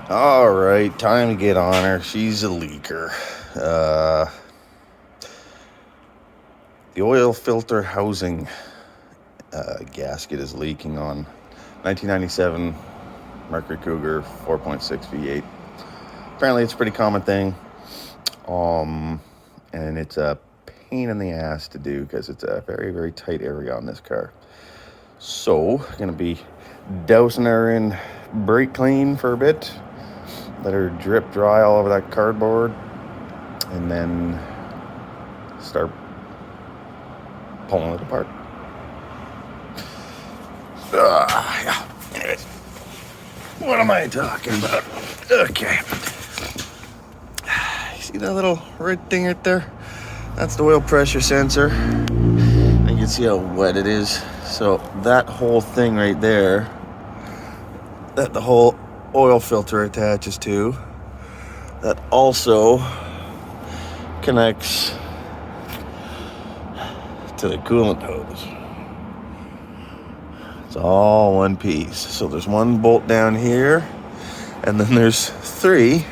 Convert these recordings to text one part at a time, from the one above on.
All right, time to get on her. She's a leaker. The oil filter housing gasket is leaking on 1997 Mercury Cougar 4.6 V8. Apparently, it's a pretty common thing. And it's a pain in the ass to do because it's a very, very tight area on this car. So, gonna be dousing her in brake clean for a bit. Let her drip dry all over that cardboard, and then start pulling it apart. Yeah. Anyways, what am I talking about? Okay. See that little red thing right there? That's the oil pressure sensor. And you can see how wet it is. So that whole thing right there, that the whole oil filter attaches to, that also connects to the coolant hose. It's all one piece. So there's one bolt down here, and then there's three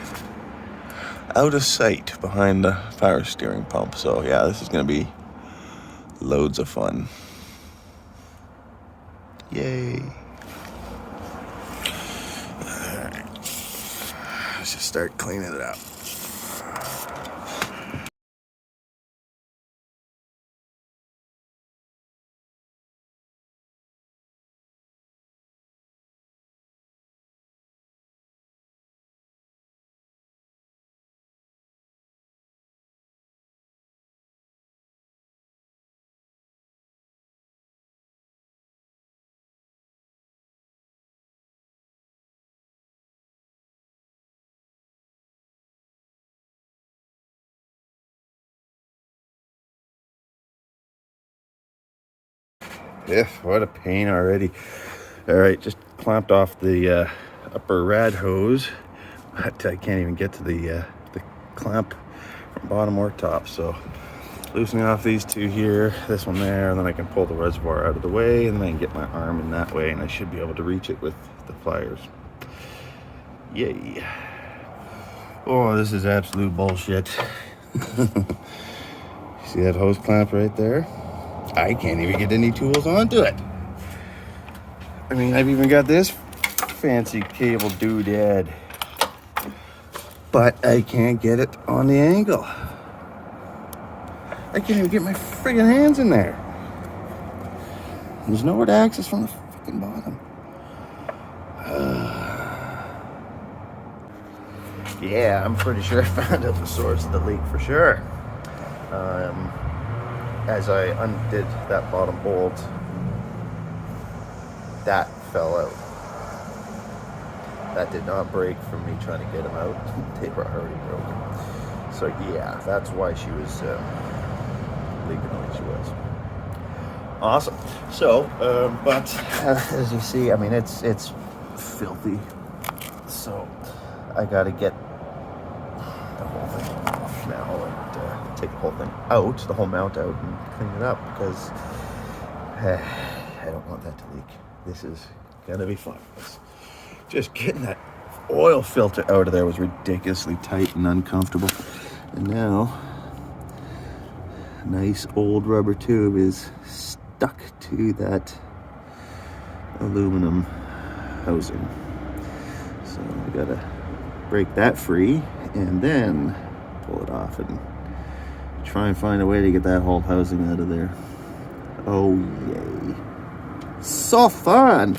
out of sight behind the power steering pump. So yeah, this is gonna be loads of fun. Yay. Alright. Let's just start cleaning it up. What a pain already. All right, just clamped off the upper rad hose, but I can't even get to the clamp from bottom or top. So loosening off these two here, this one there, and then I can pull the reservoir out of the way, and then I can get my arm in that way, and I should be able to reach it with the pliers. Yay. Oh, this is absolute bullshit. See that hose clamp right there? I can't even get any tools onto it. I mean, I've even got this fancy cable doodad, but I can't get it on the angle. I can't even get my friggin' hands in there. There's nowhere to access from the fucking bottom. Yeah, I'm pretty sure I found out the source of the leak for sure. As I undid that bottom bolt, that fell out. That did not break from me trying to get them out. They were already broken. So yeah, that's why she was leaking the way she was. Awesome. So, but as you see, I mean, it's filthy. So I got to get the whole thing off now and take the whole thing out, the whole mount out, and clean it up because I don't want that to leak. This is gonna be fun. Just getting that oil filter out of there was ridiculously tight and uncomfortable. And now, a nice old rubber tube is stuck to that aluminum housing. So I gotta break that free and then pull it off and try and find a way to get that whole housing out of there. Oh yay. So fun!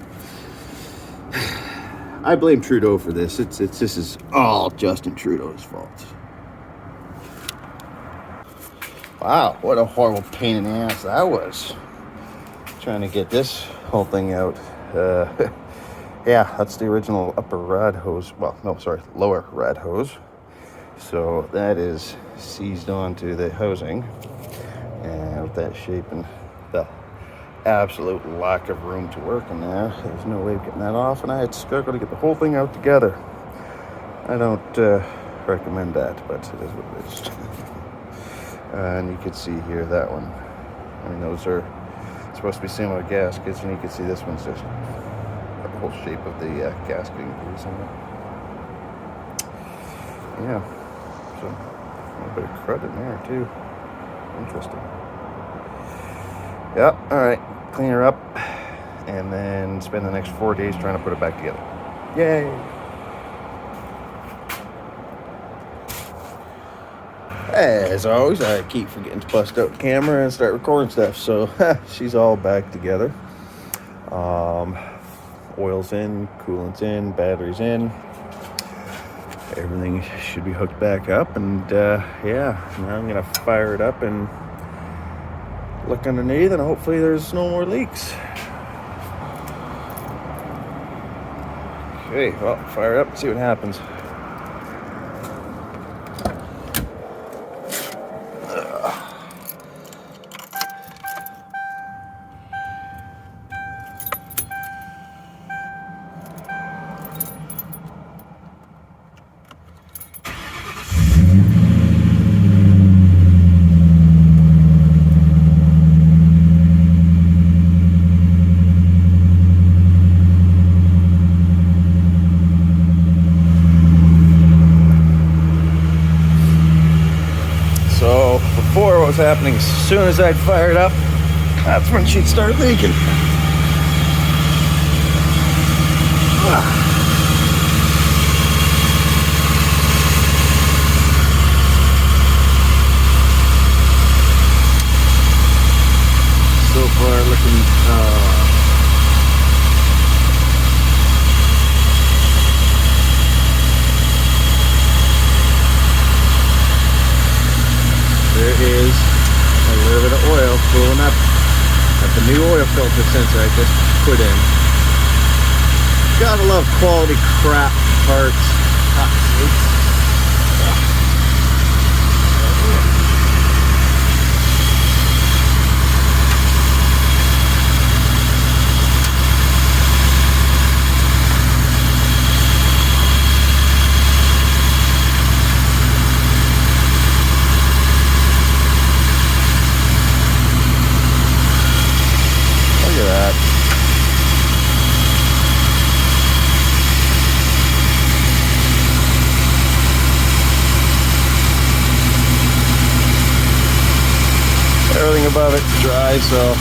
I blame Trudeau for this. This is all Justin Trudeau's fault. Wow, what a horrible pain in the ass that was. Trying to get this whole thing out. Yeah, that's the original upper rad hose. Well, no, sorry, lower rad hose. So that is seized onto the housing. And with that shape and the absolute lack of room to work in there's no way of getting that off, and I had struggled to get the whole thing out together. I don't recommend that, but it is what it is. And you can see here that one. I mean, those are supposed to be similar gaskets, and you can see this one's just the whole shape of the gasketing piece on it. Yeah, so a little bit of crud in there too. Interesting. Yeah, alright, clean her up and then spend the next 4 days trying to put it back together. Yay! As always, I keep forgetting to bust out the camera and start recording stuff, so she's all back together. Oil's in, coolant's in, battery's in. Everything should be hooked back up, and yeah, now I'm gonna fire it up and look underneath, and hopefully there's no more leaks. Okay, well, fire it up and see what happens. So before, what was happening, as soon as I'd fire it up, that's when she'd start leaking. So far looking there is a little bit of oil pulling up at the new oil filter sensor I just put in. Gotta love quality crap parts. Look at that. Everything above it's dry, so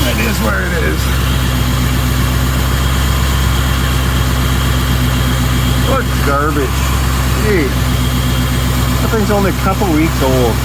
it is where it is. What garbage. Gee, that thing's only a couple weeks old.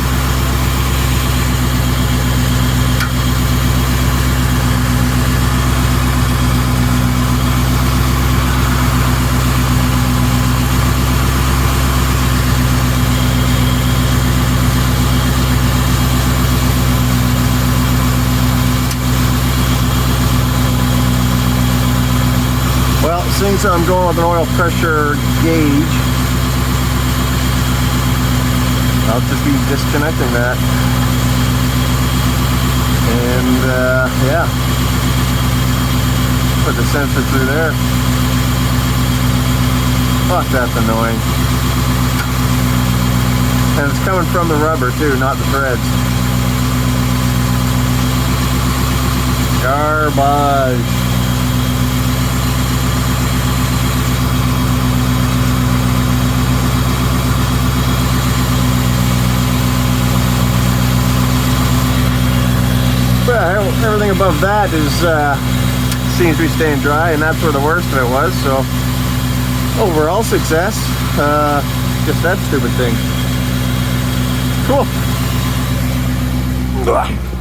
Well, since I'm going with an oil pressure gauge, I'll just be disconnecting that. And yeah, put the sensor through there. Fuck, that's annoying. And it's coming from the rubber too, not the threads. Garbage. Well, everything above that is seems to be staying dry, and that's where the worst of it was. So overall success. Just that stupid thing. Cool. Ugh.